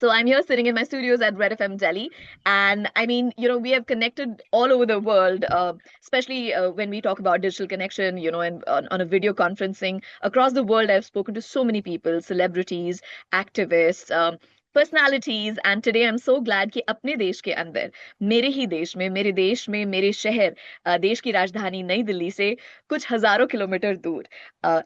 So I'm here sitting in my studios at Red FM Delhi, and I mean, we have connected all over the world, especially when we talk about digital connection, and on a video conferencing across the world. I've spoken to so many people, celebrities, activists. Personalities, and today I'm so glad कि अपने देश के अंदर, मेरे मेरे शहर, देश की राजधानी नई दिल्ली से कुछ हजारों किलोमीटर दूर,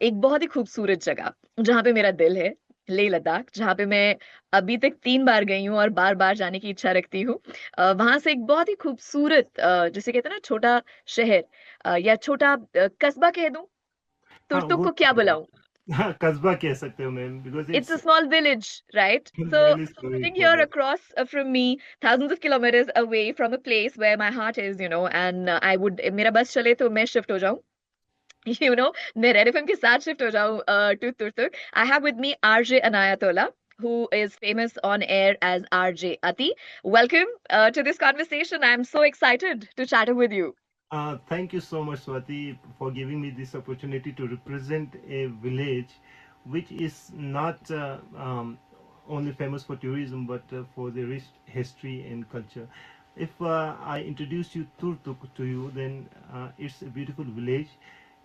एक बहुत ही खूबसूरत जगह जहाँ पे मेरा दिल है, लेह लद्दाख, जहाँ पे मैं अभी तक 3 बार गई हूँ और बार-बार जाने की इच्छा रखती हूँ। वहाँ से एक बहुत ही खूबसूरत, जिसे कहते हैं ना, छोटा शहर, या छोटा कस्बा कह दूँ? हाँ, तुर्तुक वो को क्या बुलाऊँ? हाँ, कस्बा कह सकते हो ma'am because It's it's a small village, right? So really sorry sitting for here that. across from me, thousands of kilometers away from a place where my heart is, and I would, मेरा बस चले तो मैं shift हो जाऊँ, मैं red FM के साथ शिफ्ट हो जाऊँ to Turtuk. I have with me RJ Anayatola, who is famous on air as RJ Ati. Welcome to this conversation. I'm so excited to chat with you. Thank you so much, Swati, for giving me this opportunity to represent a village which is not only famous for tourism but for the rich history and culture. If I introduce you Turtuk to you, then it's a beautiful village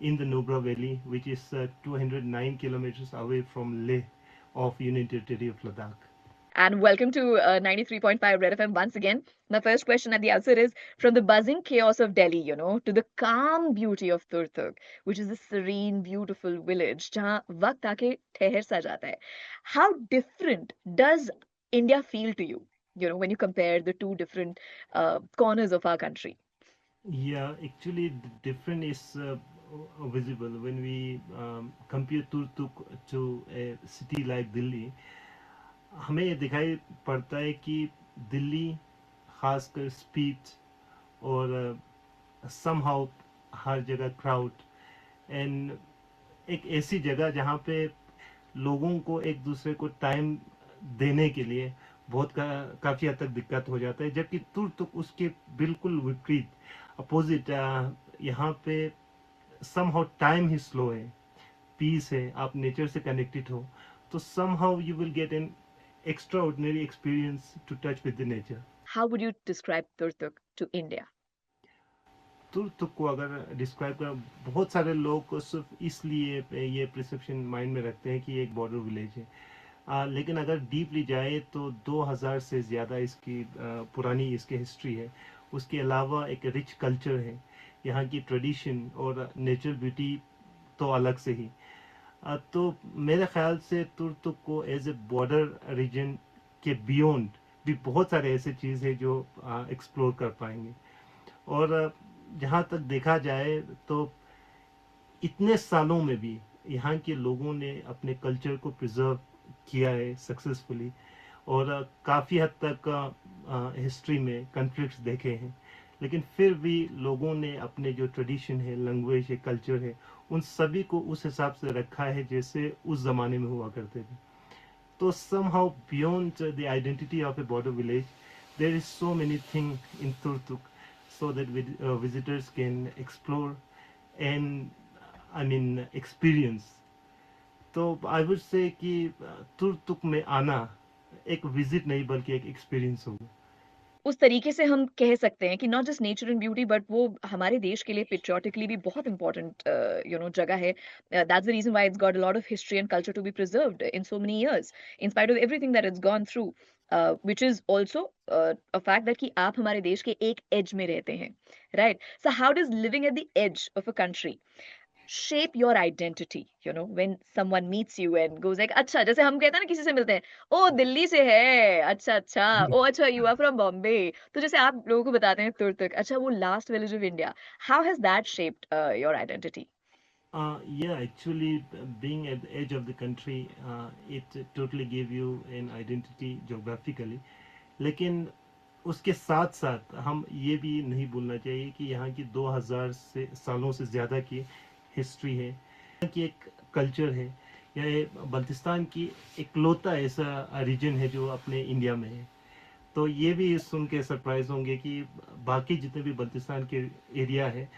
in the Nubra Valley, which is 209 kilometers away from Leh of Union Territory of Ladakh. And welcome to 93.5 Red FM once again. My first question at the outset is, from the buzzing chaos of Delhi, to the calm beauty of Turtuk, which is a serene, beautiful village, जहाँ वक्त आके ठहर सा जाता है. How different does India feel to you, when you compare the two different corners of our country? Yeah, actually, the difference is visible when we compare Turtuk to a city like Delhi. हमें ये दिखाई पड़ता है कि दिल्ली खासकर speed और somehow हर जगह crowd and एक ऐसी जगह जहाँ पे लोगों को एक दूसरे को टाइम देने के लिए काफ़ी हद तक दिक्कत हो जाता है, जबकि तुर्तुक उसके बिल्कुल विपरीत अपोजिट। यहाँ पे समहाउ टाइम ही स्लो है, पीस है, आप नेचर से कनेक्टेड हो, तो somehow you will get an extraordinary experience to touch with the nature. How would you describe Turtuk to India? Turtuk को अगर डिस्क्राइब कर, बहुत सारे लोग को सिर्फ इसलिए ये परसेप्शन माइंड में रखते हैं कि ये एक बॉर्डर विलेज है। लेकिन अगर डीपली जाए तो 2000 से ज़्यादा इसकी पुरानी इसकी हिस्ट्री है। उसके अलावा एक रिच कल्चर है, यहाँ की ट्रेडिशन और नेचर ब्यूटी तो अलग से ही। तो मेरे ख्याल से तुर्तुक को एज ए बॉर्डर रीजन के बियॉन्ड भी बहुत सारे ऐसे चीज़ है जो एक्सप्लोर कर पाएंगे। और जहाँ तक देखा जाए तो इतने सालों में भी यहाँ के लोगों ने अपने कल्चर को प्रिजर्व किया है सक्सेसफुली। और काफ़ी हद तक हिस्ट्री में कन्फ्लिक्ट्स देखे हैं, लेकिन फिर भी लोगों ने अपने जो ट्रेडिशन है, लैंग्वेज है, कल्चर है, उन सभी को उस हिसाब से रखा है जैसे उस ज़माने में हुआ करते थे। तो somehow beyond the identity of a border village, there is so many things in Turtuk so that visitors can explore and I mean experience. तो आई वुड से कि तुर्तुक में आना एक विजिट नहीं बल्कि एक एक्सपीरियंस होगा। उस तरीके से हम कह सकते हैं कि not just nature and beauty, but वो हमारे देश के लिए पेट्रियोटिकली भी बहुत इंपॉर्टेंट जगह है. That's the reason why it's got a lot of history and culture to be preserved in so many years, in spite of everything that it's gone through, which is also a fact that कि आप हमारे देश के एक as में रहते हैं, right? So how does living at the edge of a country shape your identity, when someone meets you and goes like, अच्छा, जैसे हम कहते हैं ना, किसी से मिलते हैं, ओ दिल्ली से है, अच्छा अच्छा, ओ अच्छा, यू आर फ्रॉम बॉम्बे. तो जैसे आप लोगों को बताते हैं तुरतक, अच्छा, वो last village of India. How has that shaped your identity? Yeah, actually, being at the edge of the country, it totally give you an identity geographically. लेकिन उसके साथ साथ हम ये भी नहीं भूलना चाहिए कि यहाँ की 2000 से सालों से ज़्यादा की हिस्ट्री है, यहाँ की एक कल्चर है। यह बल्तिस्तान की इकलौता ऐसा रीजन है जो अपने इंडिया में है। तो ये भी सुन के सरप्राइज होंगे कि बाकी जितने भी बल्तिस्तान के एरिया है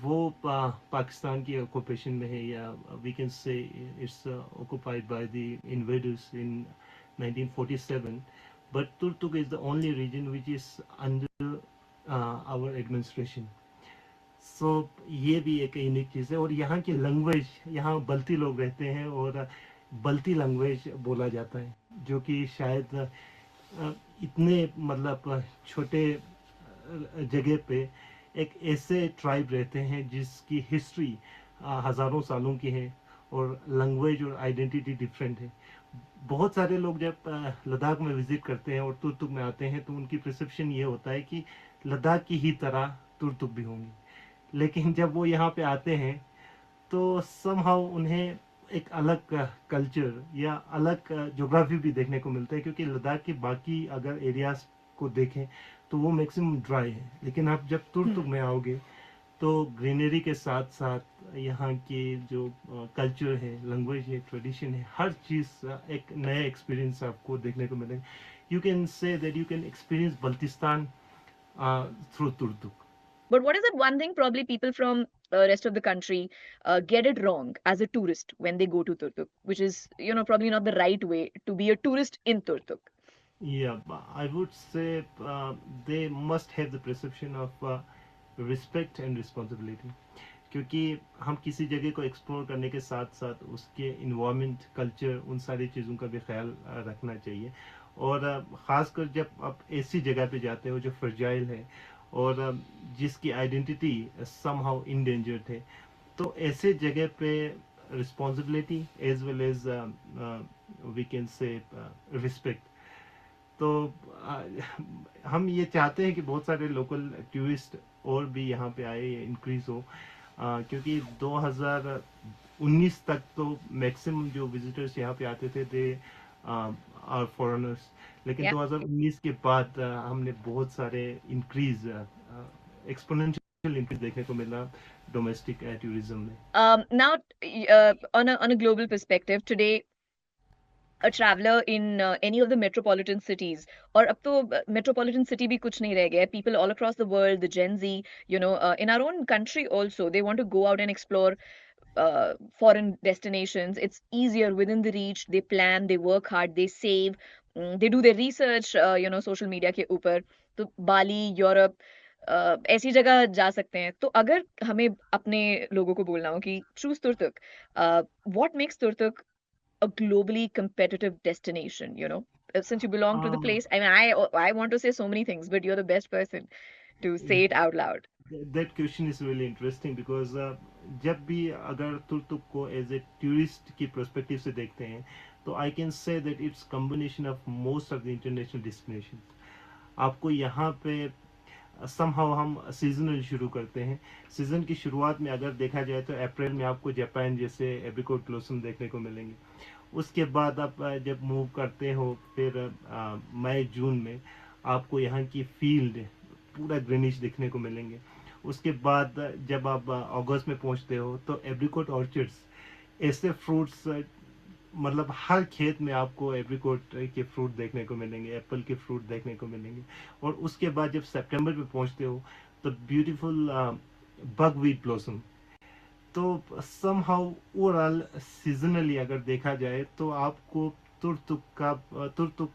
वो पाकिस्तान की ऑक्यूपेशन में है, या we can say it's occupied by the invaders in 1947, but Turtuk is the only region which is under our administration. सो ये भी एक यूनिक चीज़ है। और यहाँ की लैंग्वेज, यहाँ बल्ती लोग रहते हैं और बल्ती लैंग्वेज बोला जाता है, जो कि शायद इतने मतलब छोटे जगह पे एक ऐसे ट्राइब रहते हैं जिसकी हिस्ट्री हज़ारों सालों की है और लैंग्वेज और आइडेंटिटी डिफरेंट है। बहुत सारे लोग जब लद्दाख में विजिट करते हैं और तुर्तुक में आते हैं तो उनकी परसेप्शन ये होता है कि लद्दाख की ही तरह तुर्तुक भी होंगी, लेकिन जब वो यहाँ पे आते हैं तो समहाउ उन्हें एक अलग कल्चर या अलग ज्योग्राफी भी देखने को मिलता है, क्योंकि लद्दाख के बाकी अगर एरियाज को देखें तो वो मैक्सिमम ड्राई है, लेकिन आप जब तुर्तुक में आओगे तो ग्रीनरी के साथ साथ यहाँ के जो कल्चर है, लैंग्वेज है, ट्रेडिशन है, हर चीज़ एक नया एक्सपीरियंस आपको देखने को मिलेगा। You can say that you can experience Baltistan through Turtuk. But what is that one thing probably people from rest of the country get it wrong as a tourist when they go to Turtuk, which is, probably not the right way to be a tourist in Turtuk. Yeah, I would say they must have the perception of respect and responsibility, क्योंकि हम किसी जगह को explore करने के साथ साथ उसके इन्वायरमेंट, कल्चर, उन सारी चीज़ों का भी ख्याल रखना चाहिए। और ख़ासकर जब आप ऐसी जगह पे जाते हो जो फ्रजाइल है और जिसकी आइडेंटिटी समहाउ इंडेंजर्ड है, तो ऐसे जगह पे responsibility as well as we can say respect. तो आ, हम ये चाहते हैं कि बहुत सारे लोकल टूरिस्ट और भी यहाँ पे आए, इंक्रीज हो, क्योंकि 2019 तक तो मैक्सिमम जो विजिटर्स यहाँ पे आते थे दे आर फॉरेनर्स, लेकिन Yeah. 2019 के बाद हमने बहुत सारे इंक्रीज, एक्सपोनेंशियल इंक्रीज देखने को मिला डोमेस्टिक टूरिज्म में। Now, on a global perspective, today a traveler in any of the metropolitan cities, और अब तो metropolitan city भी कुछ नहीं रह गया है. People all across the world, the Gen Z, in our own country also, they want to go out and explore foreign destinations. It's easier within the reach. They plan, they work hard, they save, they do their research, social media के ऊपर. तो बाली, Europe, ऐसी जगह जा सकते हैं। तो अगर हमें अपने लोगों को बोलना हो कि choose Turtuk, what makes Turtuk a globally competitive destination, since you belong to the place. I mean, I want to say so many things, but you're the best person to say it out loud. That question is really interesting because जब भी अगर तुर्तुक को as a tourist की perspective से देखते हैं तो I can say that it's combination of most of the international destination. आपको यहाँ पे समहाउ हम सीजनल शुरू करते हैं। सीजन की शुरुआत में अगर देखा जाए तो अप्रैल में आपको जापान जैसे एप्रिकॉट ब्लॉसम देखने को मिलेंगे। उसके बाद आप जब मूव करते हो फिर मई जून में आपको यहाँ की फील्ड पूरा ग्रीनिश देखने को मिलेंगे। उसके बाद जब आप अगस्त में पहुँचते हो तो एप्रिकॉट ऑर्चर्ड्स, ऐसे फ्रूट्स, मतलब हर खेत में आपको एप्रिकॉट के फ्रूट देखने को मिलेंगे, एप्पल के फ्रूट देखने को मिलेंगे। और उसके बाद जब सितंबर पे पहुंचते हो तो ब्यूटीफुल बगवीट ब्लॉसम। तो समहाउ ओवरऑल सीजनली अगर देखा जाए तो आपको तुर्तुक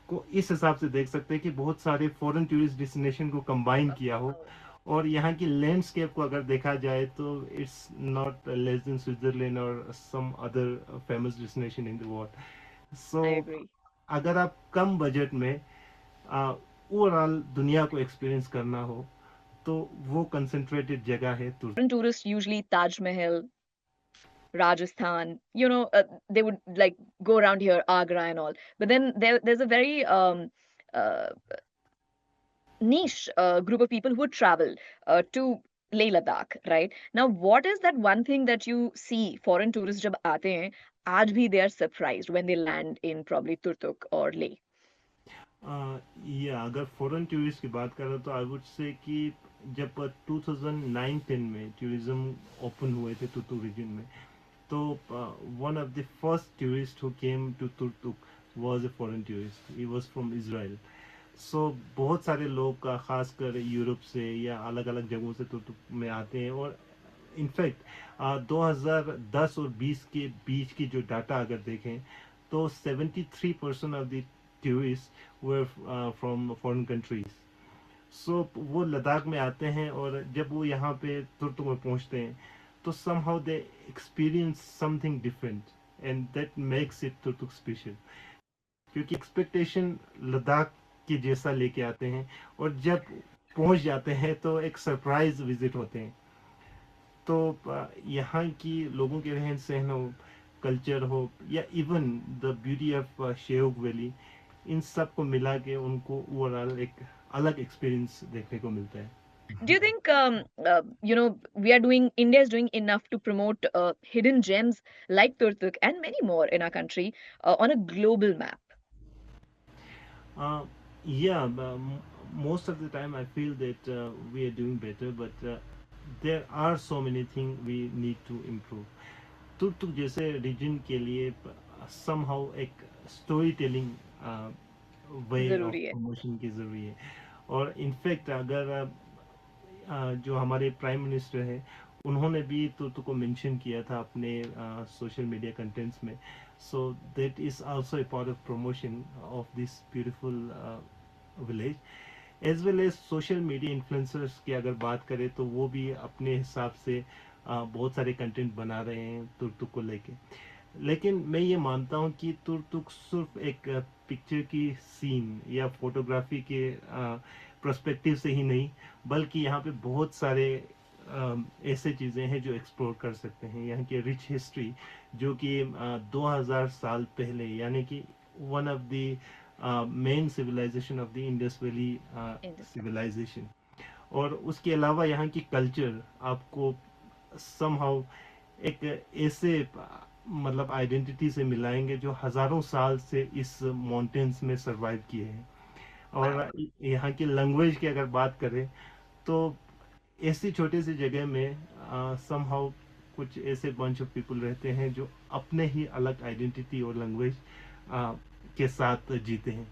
को इस हिसाब से देख सकते हैं कि बहुत सारे फॉरेन टूरिस्ट डेस्टिनेशन को कंबाइन किया हो। और यहाँ की लैंडस्केप को अगर देखा जाए तो it's not less than Switzerland और some other famous destination in the world. So I agree. अगर आप कम बजट में ओवरऑल दुनिया को एक्सपीरियंस करना हो तो वो कंसंट्रेटेड जगह है तुर्की। Foreign tourists usually Taj Mahal, Rajasthan, they would like go around here, Agra and all. But then there's a very uh, niche group of people who would travel to Leh Ladakh, right? Now, what is that one thing that you see foreign tourists जब आते हैं, आज भी they are surprised when they land in probably Turtuk or Leh? ये अगर foreign tourist की बात करें तो आई वुड से कि जब 2009-10 में टूरिज्म ओपन हुए थे तुर्तुक रीजन में, तो one of the first tourist who came to Turtuk was a foreign tourist, he was from Israel. So बहुत सारे लोग खासकर यूरोप से या अलग अलग जगहों से तुर्तुक में आते हैं। और इनफैक्ट 2010 और 20 के बीच की जो डाटा अगर देखें तो 73% of the tourist were from foreign countries. So वो लद्दाख में आते हैं और जब वो यहाँ पे तुर्तुक में पहुँचते हैं तो somehow they experience something different and that makes it Turtuk special. क्योंकि एक्सपेक्टेशन लद्दाख के जैसा लेके आते हैं और जब पहुंच जाते हैं तो एक सरप्राइज विजिट होते हैं. तो यहाँ की लोगों के रहन सहन हो, कल्चर हो, या even the beauty of Shyok valley, इन सब को मिला के उनको ओवरऑल एक अलग एक्सपीरियंस देखने को मिलता है. Do you think India is doing enough to promote hidden gems like Turtuk and many more in our country on a global map? Yeah, most of the time I feel that we are doing better, but there are so many things we need to improve. Turtuk जैसे reason के लिए somehow एक story telling way of जरूरी है. Promotion की जरूरी है. और इनफैक्ट अगर जो हमारे प्राइम मिनिस्टर है उन्होंने भी तुर्तुक को मेंशन किया था अपने सोशल मीडिया कंटेंट्स में. So that is also a part of promotion of this beautiful village. As well as social media influencers की अगर बात करें तो वो भी अपने हिसाब से बहुत सारे कंटेंट बना रहे हैं तुर्तुक को लेके. लेकिन मैं ये मानता हूँ कि तुर्तुक सिर्फ एक पिक्चर की सीन या फोटोग्राफी के पर्सपेक्टिव से ही नहीं, बल्कि यहाँ पे बहुत सारे ऐसे चीज़ें हैं जो एक्सप्लोर कर सकते हैं. यहाँ की रिच हिस्ट्री जो कि 2000 साल पहले, यानी कि one of the main civilization of the Indus valley civilization. और उसके अलावा यहाँ की कल्चर आपको समहाउ एक ऐसे मतलब आइडेंटिटी से मिलाएंगे जो हजारों साल से इस माउंटेन्स में सरवाइव किए हैं. और यहाँ की लैंग्वेज की अगर बात करें तो ऐसी छोटी सी जगह में समहाउ कुछ ऐसे बंच ऑफ पीपल रहते हैं जो अपने ही अलग आइडेंटिटी और लैंग्वेज के साथ जीते हैं.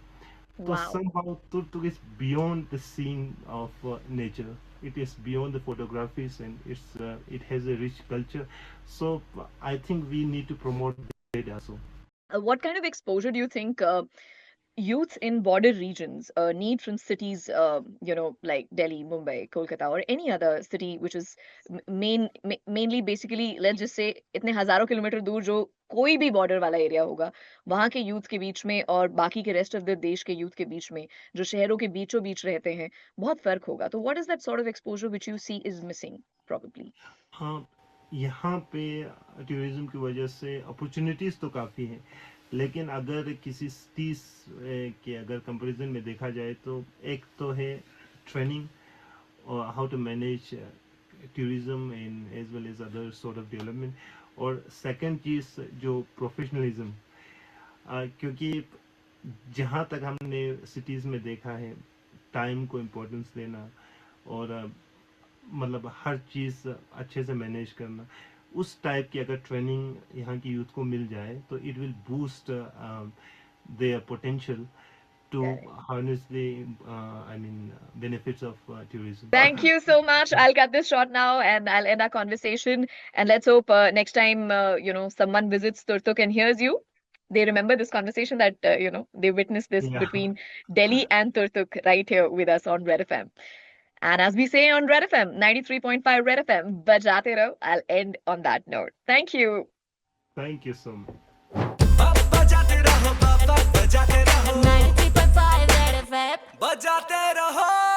तो somehow Turtuk is beyond the scene of nature. It is beyond the photographies, and it has a rich culture. So I think we need to promote that also. What kind of exposure do you think youths in border regions need from cities, like Delhi, Mumbai, Kolkata, or any other city which is mainly basically, let's just say, इतने हजारों kilometre दूर जो कोई भी border वाला area होगा, वहाँ के यूथ के बीच में और बाकी के रेस्ट ऑफ द देश के यूथ के बीच में, जो शहरों के बीचों बीच रहते हैं, बहुत फर्क होगा. तो what is that sort of exposure which you see is missing probably? हाँ, यहाँ पे टूरिज्म की वजह से अपॉर्चुनिटीज तो काफ़ी हैं, लेकिन अगर किसी सिटीज के अगर कंपैरिजन में देखा जाए तो एक तो है ट्रेनिंग और how to manage tourism in as well as other sort of development. और सेकंड चीज़ जो प्रोफेशनलिज्म, क्योंकि जहाँ तक हमने सिटीज़ में देखा है टाइम को इम्पोर्टेंस देना और मतलब हर चीज़ अच्छे से मैनेज करना, उस टाइप की अगर ट्रेनिंग यहाँ की यूथ को मिल जाए तो it will boost their potential to harness the benefits of tourism. Thank you so much. I'll cut this short now and I'll end our conversation, and let's hope next time someone visits Turtuk and hears you, they remember this conversation, that they witnessed this between Delhi and Turtuk right here with us on Red FM. And as we say on Red FM 93.5 Red FM, bajate raho. I'll end on that note. Thank you. Thank you so much. बजाते रहो 93.5 Red FM, बजाते रहो.